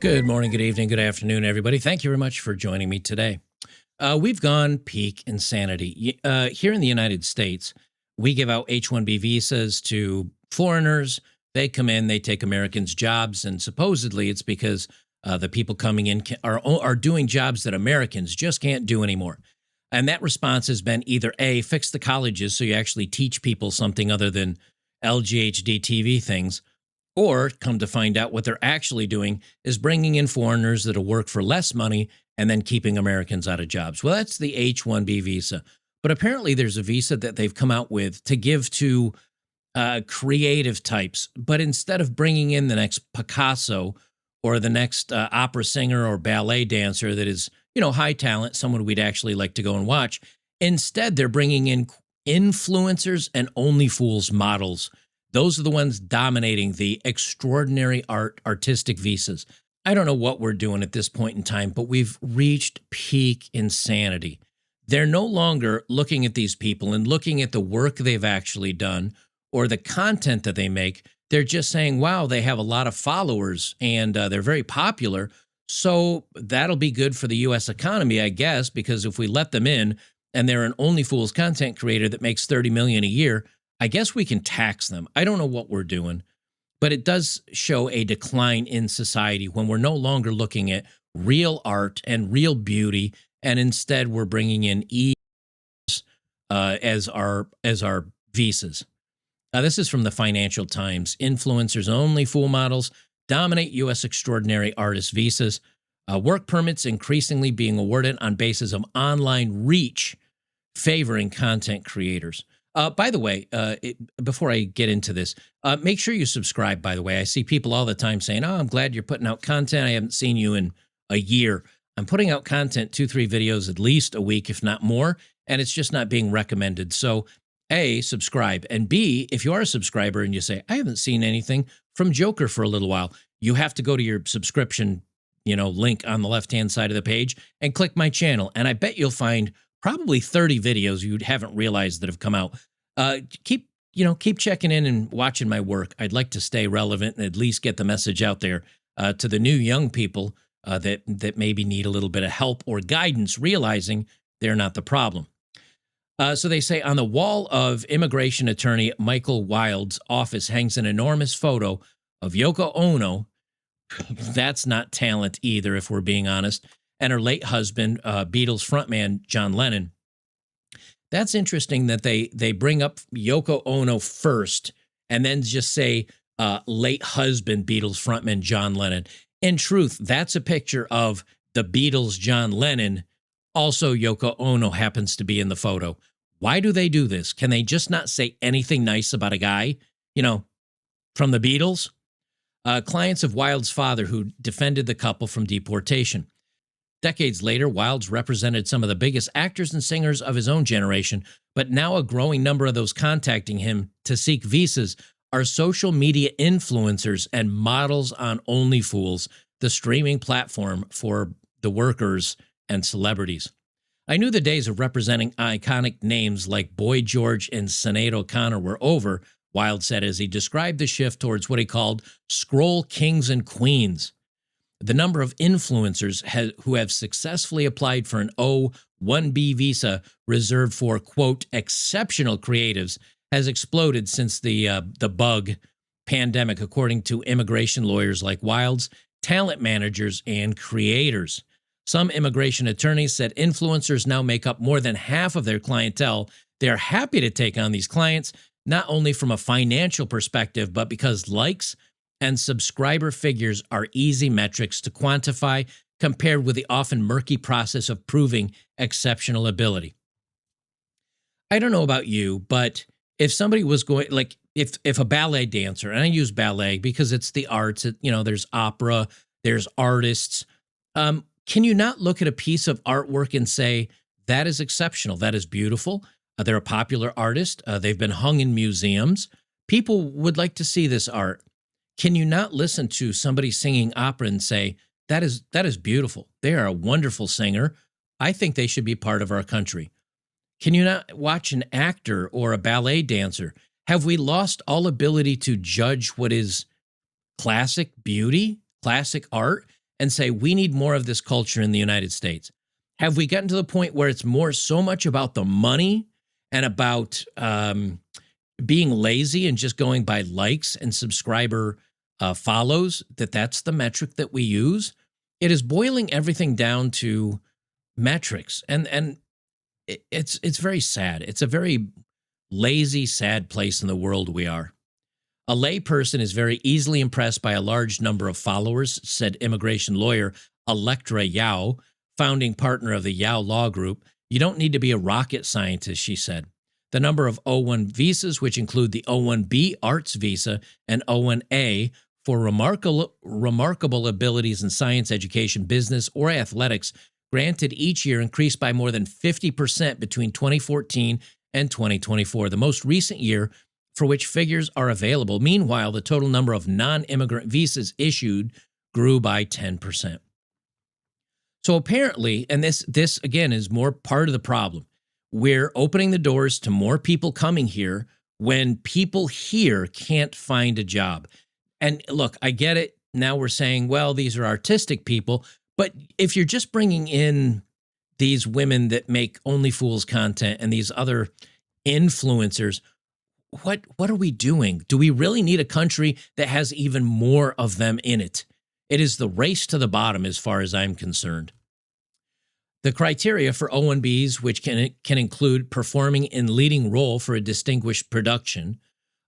Good morning, good evening, good afternoon, everybody. Thank you very much for joining me today. We've gone peak insanity. Here in the United States, we give out H-1B visas to foreigners. They come in, they take Americans' jobs, and supposedly it's because the people coming in are doing jobs that Americans just can't do anymore. And that response has been either A, fix the colleges so you actually teach people something other than LGHD TV things, or come to find out what they're actually doing is bringing in foreigners that'll work for less money and then keeping Americans out of jobs. Well, that's the H-1B visa. But apparently there's a visa that they've come out with to give to creative types. But instead of bringing in the next Picasso or the next opera singer or ballet dancer that is, high talent, someone we'd actually like to go and watch, instead they're bringing in influencers and OnlyFools models. Those are the ones dominating the extraordinary artistic visas. I don't know what we're doing at this point in time, but we've reached peak insanity. They're no longer looking at these people and looking at the work they've actually done or the content that they make. They're just saying, wow, they have a lot of followers and they're very popular. So that'll be good for the U.S. economy, I guess, because if we let them in and they're an OnlyFools content creator that makes $30 million a year, I guess we can tax them. I don't know what we're doing, but it does show a decline in society when we're no longer looking at real art and real beauty, and instead we're bringing in as our visas. This is from the Financial Times. Influencers only fool models dominate U.S. extraordinary artist visas. Work permits increasingly being awarded on basis of online reach, favoring content creators. By the way, before I get into this, make sure you subscribe, by the way. I see people all the time saying, oh, I'm glad you're putting out content. I haven't seen you in a year. I'm putting out content, 2-3 videos at least a week, if not more, and it's just not being recommended. So A, subscribe, and B, if you are a subscriber and you say, I haven't seen anything from Joker for a little while, you have to go to your subscription, link on the left-hand side of the page and click my channel. And I bet you'll find probably 30 videos you haven't realized that have come out. Keep checking in and watching my work. I'd like to stay relevant and at least get the message out there to the new young people that maybe need a little bit of help or guidance, realizing they're not the problem. So they say on the wall of immigration attorney Michael Wild's office hangs an enormous photo of Yoko Ono. That's not talent either, if we're being honest, and her late husband, Beatles frontman John Lennon. That's interesting that they bring up Yoko Ono first and then just say late husband, Beatles frontman John Lennon. In truth, that's a picture of the Beatles, John Lennon. Also, Yoko Ono happens to be in the photo. Why do they do this? Can they just not say anything nice about a guy, from the Beatles? Clients of Wild's father who defended the couple from deportation. Decades later, Wilds represented some of the biggest actors and singers of his own generation, but now a growing number of those contacting him to seek visas are social media influencers and models on OnlyFools, the streaming platform for the workers and celebrities. I knew the days of representing iconic names like Boy George and Sinead O'Connor were over, Wild said as he described the shift towards what he called scroll kings and queens. The number of influencers who have successfully applied for an O-1B visa reserved for, quote, exceptional creatives has exploded since the bug pandemic, according to immigration lawyers like Wilds, talent managers, and creators. Some immigration attorneys said influencers now make up more than half of their clientele. They're happy to take on these clients, not only from a financial perspective, but because likes and subscriber figures are easy metrics to quantify compared with the often murky process of proving exceptional ability. I don't know about you, but if somebody was going, like if a ballet dancer, and I use ballet because it's the arts, there's opera, there's artists, can you not look at a piece of artwork and say, that is exceptional, that is beautiful, they're a popular artist, they've been hung in museums, people would like to see this art. Can you not listen to somebody singing opera and say, that is beautiful. They are a wonderful singer. I think they should be part of our country. Can you not watch an actor or a ballet dancer? Have we lost all ability to judge what is classic beauty, classic art, and say, we need more of this culture in the United States? Have we gotten to the point where it's so much about the money and about being lazy and just going by likes and subscriber follows, that's the metric that we use? It is boiling everything down to metrics. And it's very sad. It's a very lazy, sad place in the world we are. A layperson is very easily impressed by a large number of followers, said immigration lawyer Electra Yao, founding partner of the Yao Law Group. You don't need to be a rocket scientist, she said. The number of O1 visas, which include the O1B arts visa and O1A for remarkable abilities in science, education, business, or athletics, granted each year increased by more than 50% between 2014 and 2024, the most recent year for which figures are available. Meanwhile, the total number of non-immigrant visas issued grew by 10%. So apparently, and this again is more part of the problem, we're opening the doors to more people coming here when people here can't find a job. And look, I get it. Now we're saying, well, these are artistic people. But if you're just bringing in these women that make OnlyFools content and these other influencers, what are we doing? Do we really need a country that has even more of them in it? It is the race to the bottom as far as I'm concerned. The criteria for O1Bs, which can include performing in leading role for a distinguished production,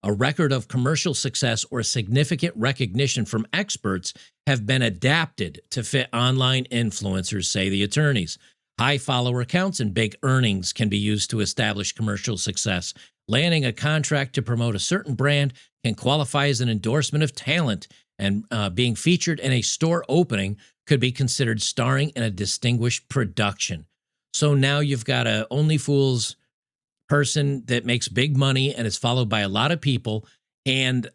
a record of commercial success, or significant recognition from experts, have been adapted to fit online influencers, say the attorneys. High follower counts and big earnings can be used to establish commercial success. Landing a contract to promote a certain brand can qualify as an endorsement of talent, and being featured in a store opening could be considered starring in a distinguished production. So now you've got a OnlyFools person that makes big money and is followed by a lot of people, and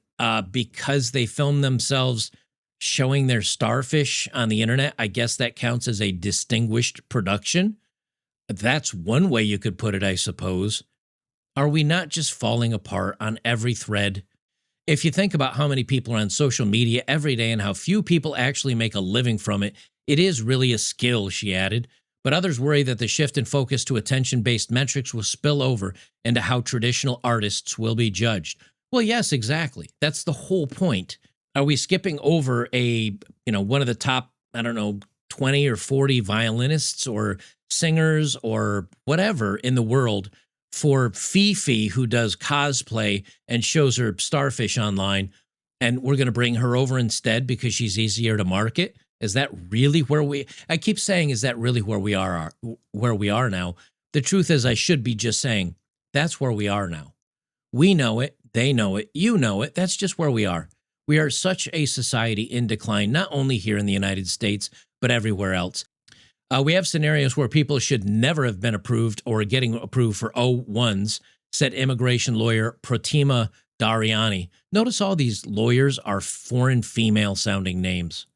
because they film themselves showing their starfish on the internet, I guess that counts as a distinguished production. That's one way you could put it, I suppose. Are we not just falling apart on every thread? If you think about how many people are on social media every day and how few people actually make a living from it, it is really a skill, she added. But others worry that the shift in focus to attention-based metrics will spill over into how traditional artists will be judged. Well, yes, exactly. That's the whole point. Are we skipping over one of the top, 20 or 40 violinists or singers or whatever in the world for Fifi, who does cosplay and shows her starfish online, and we're going to bring her over instead because she's easier to market? Is that really where I keep saying, is that really where we are now? The truth is, I should be just saying, that's where we are now. We know it. They know it. You know it. That's just where we are. We are such a society in decline, not only here in the United States, but everywhere else. We have scenarios where people should never have been approved or getting approved for O1s, said immigration lawyer Pratima Dariani. Notice all these lawyers are foreign female-sounding names.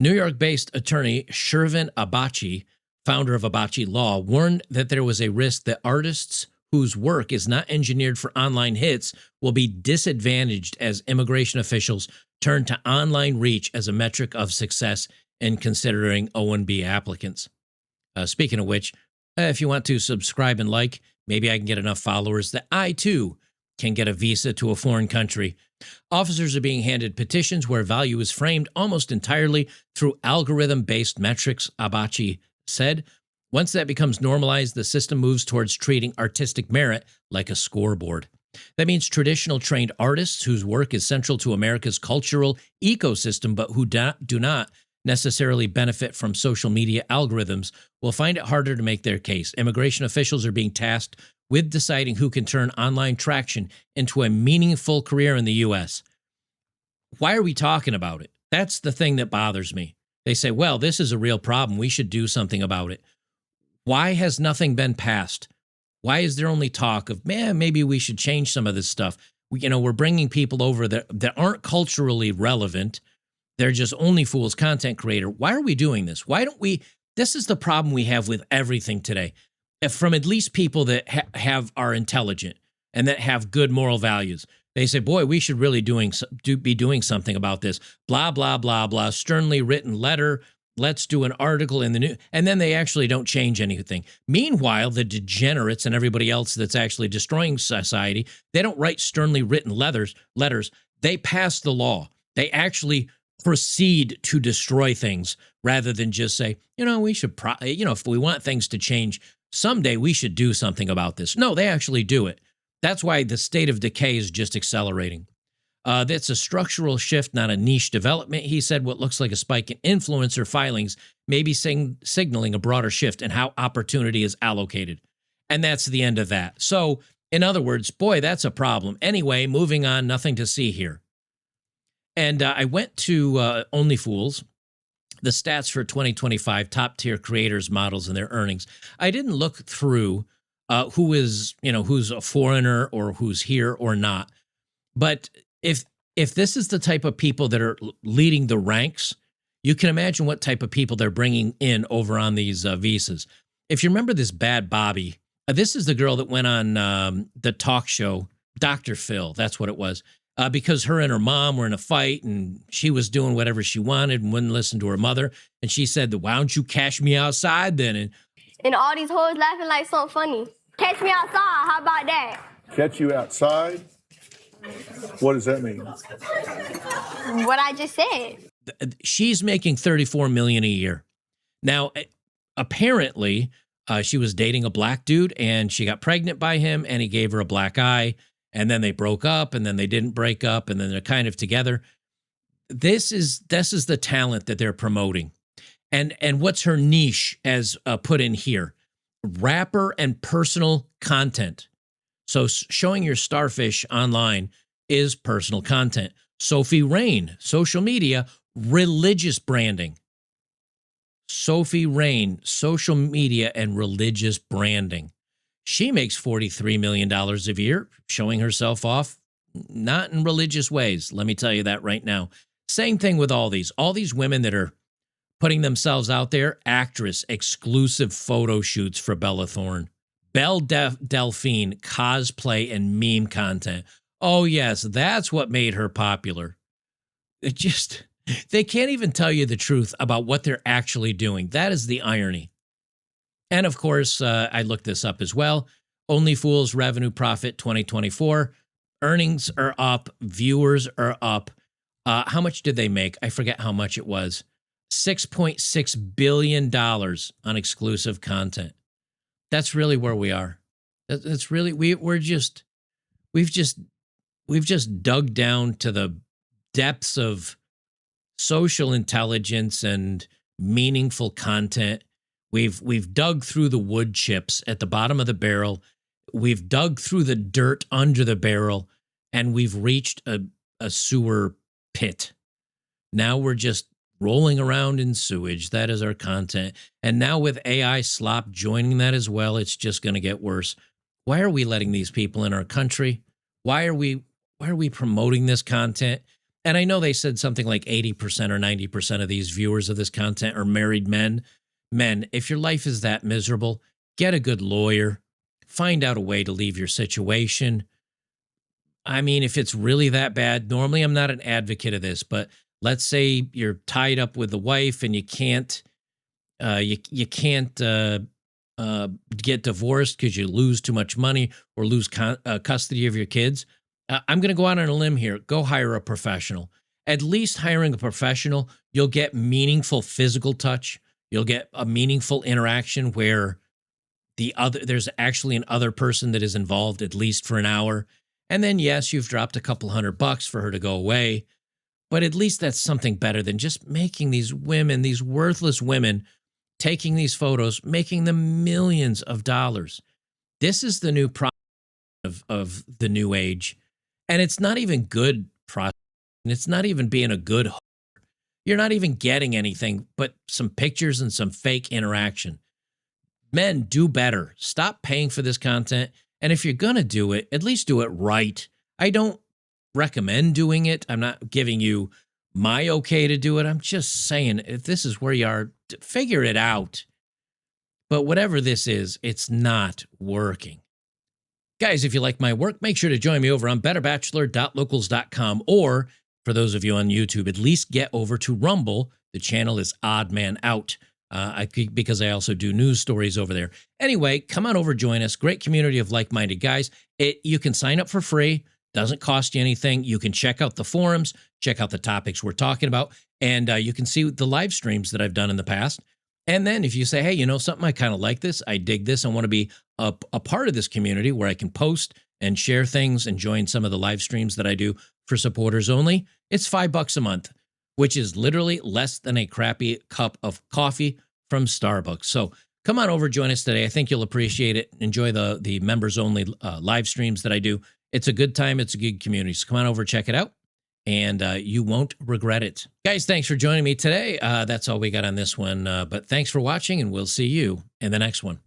New York-based attorney Shervin Abachi, founder of Abachi Law, warned that there was a risk that artists whose work is not engineered for online hits will be disadvantaged as immigration officials turn to online reach as a metric of success in considering O1B applicants. Speaking of which, if you want to subscribe and like, maybe I can get enough followers that I, too, can get a visa to a foreign country. Officers are being handed petitions where value is framed almost entirely through algorithm-based metrics, Abachi said. Once that becomes normalized, the system moves towards treating artistic merit like a scoreboard. That means traditional trained artists whose work is central to America's cultural ecosystem but who do not necessarily benefit from social media algorithms will find it harder to make their case. Immigration officials are being tasked with deciding who can turn online traction into a meaningful career in the U.S. Why are we talking about it? That's the thing that bothers me. They say, well, this is a real problem. We should do something about it. Why has nothing been passed? Why is there only talk of, maybe we should change some of this stuff? We're bringing people over that aren't culturally relevant. They're just OnlyFools content creator. Why are we doing this? Why don't we? This is the problem we have with everything today. From at least people that are intelligent and that have good moral values. They say, boy, we should really be doing something about this. Blah, blah, blah, blah. Sternly written letter. Let's do an article in the news. And then they actually don't change anything. Meanwhile, the degenerates and everybody else that's actually destroying society, they don't write sternly written letters. They pass the law. They actually proceed to destroy things rather than just say, we should, if we want things to change someday, we should do something about this. No, they actually do it. That's why the state of decay is just accelerating. That's a structural shift, not a niche development. He said what looks like a spike in influencer filings may be signaling a broader shift in how opportunity is allocated. And that's the end of that. So, in other words, boy, that's a problem. Anyway, moving on, nothing to see here. And I went to OnlyFools, the stats for 2025 top-tier creators, models, and their earnings. I didn't look through who's a foreigner or who's here or not. But if this is the type of people that are leading the ranks, you can imagine what type of people they're bringing in over on these visas. If you remember this Bad Bobby, this is the girl that went on the talk show, Dr. Phil, that's what it was, because her and her mom were in a fight and she was doing whatever she wanted and wouldn't listen to her mother. And she said, why don't you cash me outside then? And all these hoes laughing like something funny. Catch me outside, how about that? Catch you outside? What does that mean? What I just said. She's making $34 million a year. Now, apparently, she was dating a black dude and she got pregnant by him and he gave her a black eye. And then they broke up and then they didn't break up and then they're kind of together. This is the talent that they're promoting. And what's her niche as put in here? Rapper and personal content. So showing your starfish online is personal content. Sophie Rain, social media, religious branding. Sophie Rain, social media and religious branding. She makes $43 million a year, showing herself off, not in religious ways. Let me tell you that right now. Same thing with all these women that are putting themselves out there. Actress, exclusive photo shoots for Bella Thorne. Belle Delphine, cosplay and meme content. Oh, yes, that's what made her popular. They can't even tell you the truth about what they're actually doing. That is the irony. And of course, I looked this up as well. OnlyFools revenue profit 2024. Earnings are up. Viewers are up. How much did they make? I forget how much it was. $6.6 billion on exclusive content. That's really where we are. That's really, we've just dug down to the depths of social intelligence and meaningful content. We've dug through the wood chips at the bottom of the barrel. We've dug through the dirt under the barrel, and we've reached a sewer pit. Now we're just rolling around in sewage. That is our content. And now with AI slop joining that as well, it's just going to get worse. Why are we letting these people in our country? Why are we promoting this content? And I know they said something like 80% or 90% of these viewers of this content are married men. Men, if your life is that miserable, get a good lawyer. Find out a way to leave your situation. I mean, if it's really that bad, normally I'm not an advocate of this, but let's say you're tied up with the wife and you can't get divorced because you lose too much money or lose custody of your kids. I'm going to go out on a limb here. Go hire a professional. At least hiring a professional, you'll get meaningful physical touch. You'll get a meaningful interaction where there's actually an other person that is involved at least for an hour. And then, yes, you've dropped a couple $100 for her to go away. But at least that's something better than just making these women, these worthless women, taking these photos, making them millions of dollars. This is the new product of the new age. And it's not even good process. It's not even being a good whore. You're not even getting anything but some pictures and some fake interaction. Men, do better. Stop paying for this content. And if you're going to do it, at least do it right. I don't recommend doing it. I'm not giving you my okay to do it. I'm just saying, if this is where you are, figure it out. But whatever this is, it's not working. Guys, if you like my work, make sure to join me over on betterbachelor.locals.com, or for those of you on YouTube, at least get over to Rumble. The channel is Odd Man Out, because I also do news stories over there. Anyway, come on over, join us. Great community of like-minded guys. You can sign up for free. Doesn't cost you anything. You can check out the forums, check out the topics we're talking about, and you can see the live streams that I've done in the past. And then if you say, hey, you know something, I kind of like this, I dig this, I want to be a part of this community where I can post and share things and join some of the live streams that I do for supporters only, it's $5 a month, which is literally less than a crappy cup of coffee from Starbucks. So come on over, join us today. I think you'll appreciate it. Enjoy the members only live streams that I do. It's a good time. It's a good community. So come on over, check it out, and you won't regret it. Guys, thanks for joining me today. That's all we got on this one. But thanks for watching, and we'll see you in the next one.